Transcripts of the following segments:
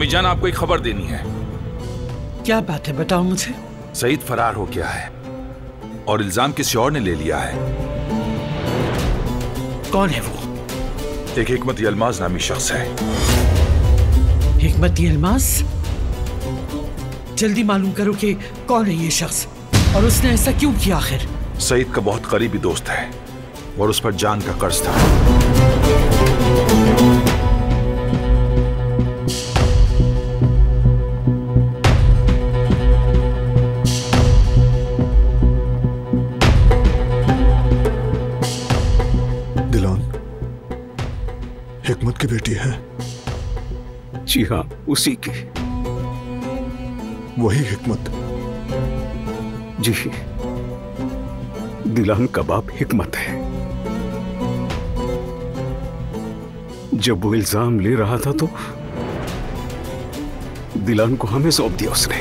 अम्मी जान, आपको एक खबर देनी है। क्या बात है, बताओ मुझे। सईद फरार हो गया है और इल्जाम किसी और ने ले लिया है। कौन है वो? एक हिकमत यलमाज नामी शख्स है। हिकमत यलमाज? जल्दी मालूम करो कि कौन है ये शख्स और उसने ऐसा क्यों किया आखिर। सईद का बहुत करीबी दोस्त है और उस पर जान का कर्ज था। दिलान हिकमत की बेटी है? जी हाँ, उसी की। वही हिकमत? जी, दिलान का बाप हिकमत है। जब वो इल्जाम ले रहा था तो दिलान को हमें सौंप दिया उसने।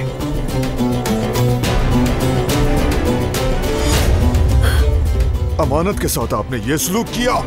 अमानत के साथ आपने ये सलूक किया?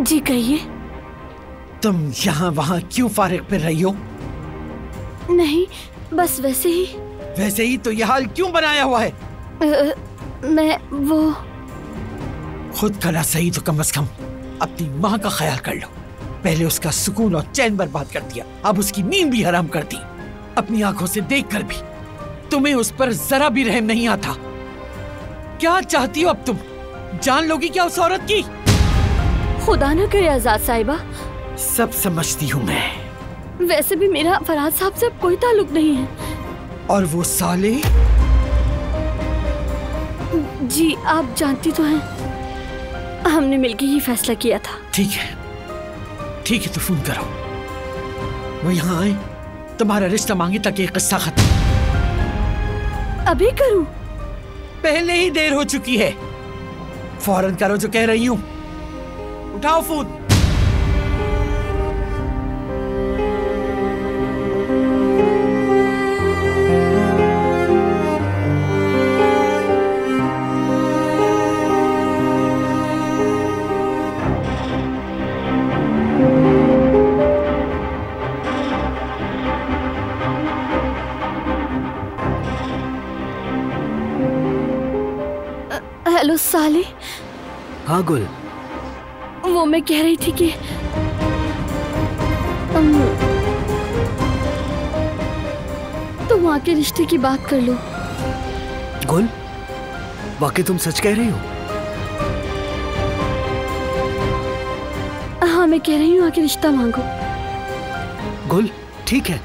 जी कहिए। तुम यहाँ वहाँ क्यों फारिग फिर रही हो? नहीं, बस वैसे ही। वैसे ही तो यह हाल क्यों बनाया हुआ है? मैं वो खुद का ना सही तो कम से कम अपनी माँ का ख्याल कर लो। पहले उसका सुकून और चैन बर्बाद कर दिया, अब उसकी नींद भी हराम कर दी। अपनी आंखों से देखकर भी तुम्हें उस पर जरा भी रहम नहीं आता। क्या चाहती हो अब तुम? जान लोगी क्या उस औरत की? खुदा न करे आजाद साहिबा। सब समझती हूँ मैं। वैसे भी मेरा फराज साहब से अब कोई ताल्लुक नहीं है। और वो साले? जी आप जानती तो हैं, हमने मिलकर ही फैसला किया था। ठीक है, ठीक है, तो फोन करो। वो यहाँ आए, तुम्हारा रिश्ता मांगे ताकि किस्सा खत्म। अभी करूं? पहले ही देर हो चुकी है। फौरन करो जो कह रही हूँ। उठाओ फोन। हेलो साले। हाँ गुल। वो मैं कह रही थी कि तुम वहाँ के रिश्ते की बात कर लो। गुल, वाकई तुम सच कह रही हो? हाँ मैं कह रही हूँ, आके रिश्ता मांगो। गुल ठीक है,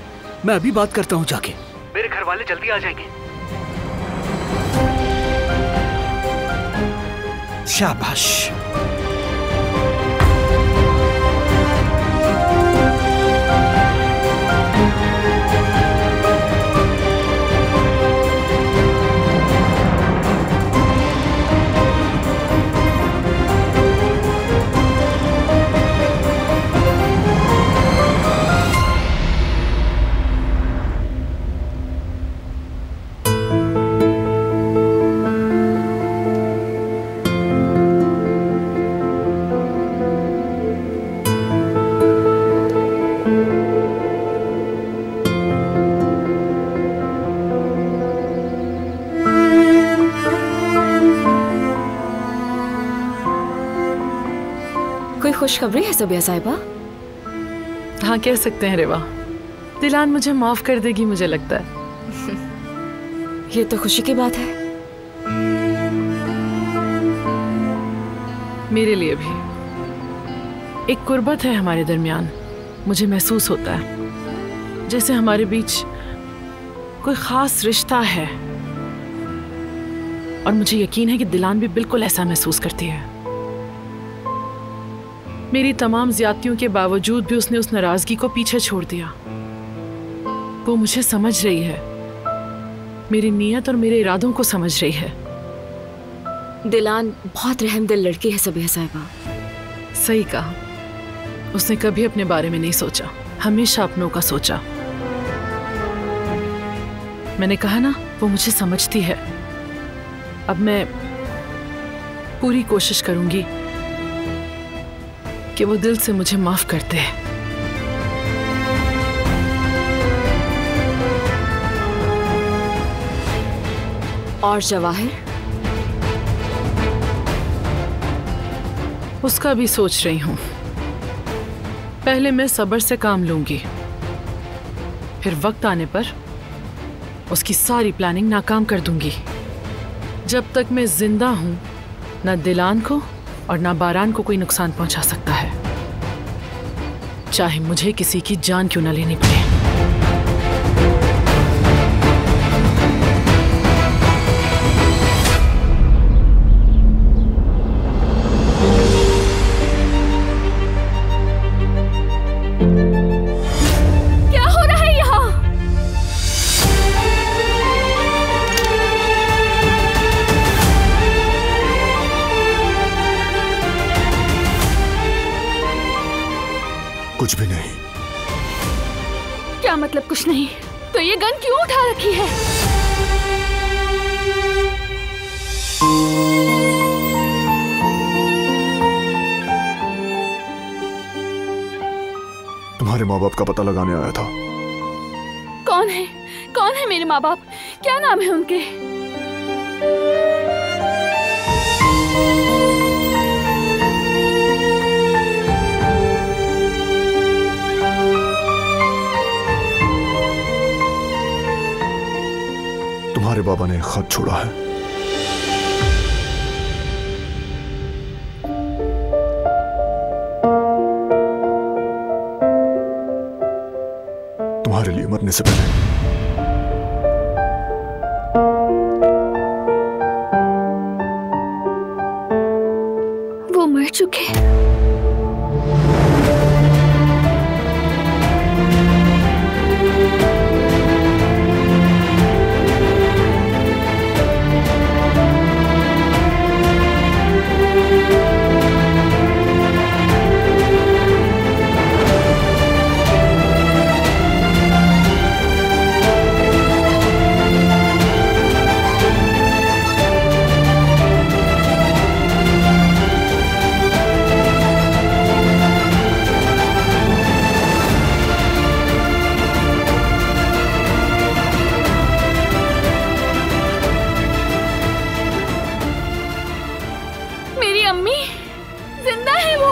मैं अभी बात करता हूँ जाके। मेरे घर वाले जल्दी आ जाएंगे। शाबाश। खुशखबरी है सुबिया साहिबा? हाँ कह सकते हैं रेवा। दिलान मुझे माफ कर देगी मुझे लगता है। ये तो खुशी की बात है। मेरे लिए भी। एक कुर्बत है हमारे दरमियान। मुझे महसूस होता है जैसे हमारे बीच कोई खास रिश्ता है, और मुझे यकीन है कि दिलान भी बिल्कुल ऐसा महसूस करती है। मेरी तमाम ज्यादतियों के बावजूद भी उसने उस नाराजगी को पीछे छोड़ दिया। वो मुझे समझ रही है, मेरी नीयत और मेरे इरादों को समझ रही है। दिलान बहुत रहमदिल लड़की है सबिया साहिबा। सही कहा, उसने कभी अपने बारे में नहीं सोचा, हमेशा अपनों का सोचा। मैंने कहा ना, वो मुझे समझती है। अब मैं पूरी कोशिश करूंगी कि वो दिल से मुझे माफ करते हैं। और जवाहिर? उसका भी सोच रही हूं। पहले मैं सब्र से काम लूंगी, फिर वक्त आने पर उसकी सारी प्लानिंग नाकाम कर दूंगी। जब तक मैं जिंदा हूं, ना दिलान को और ना बारान को कोई नुकसान पहुंचा सकता है, चाहे मुझे किसी की जान क्यों ना लेनी पड़े। कुछ भी नहीं। क्या मतलब कुछ नहीं? तो ये गन क्यों उठा रखी है? तुम्हारे माँ बाप का पता लगाने आया था। कौन है? कौन है मेरे माँ बाप? क्या नाम है उनके? तुम्हारे बाबा ने एक खत छोड़ा है। तुम्हारे लिए मरने से पहले। वो मर चुके। मेरी अम्मी जिंदा है वो।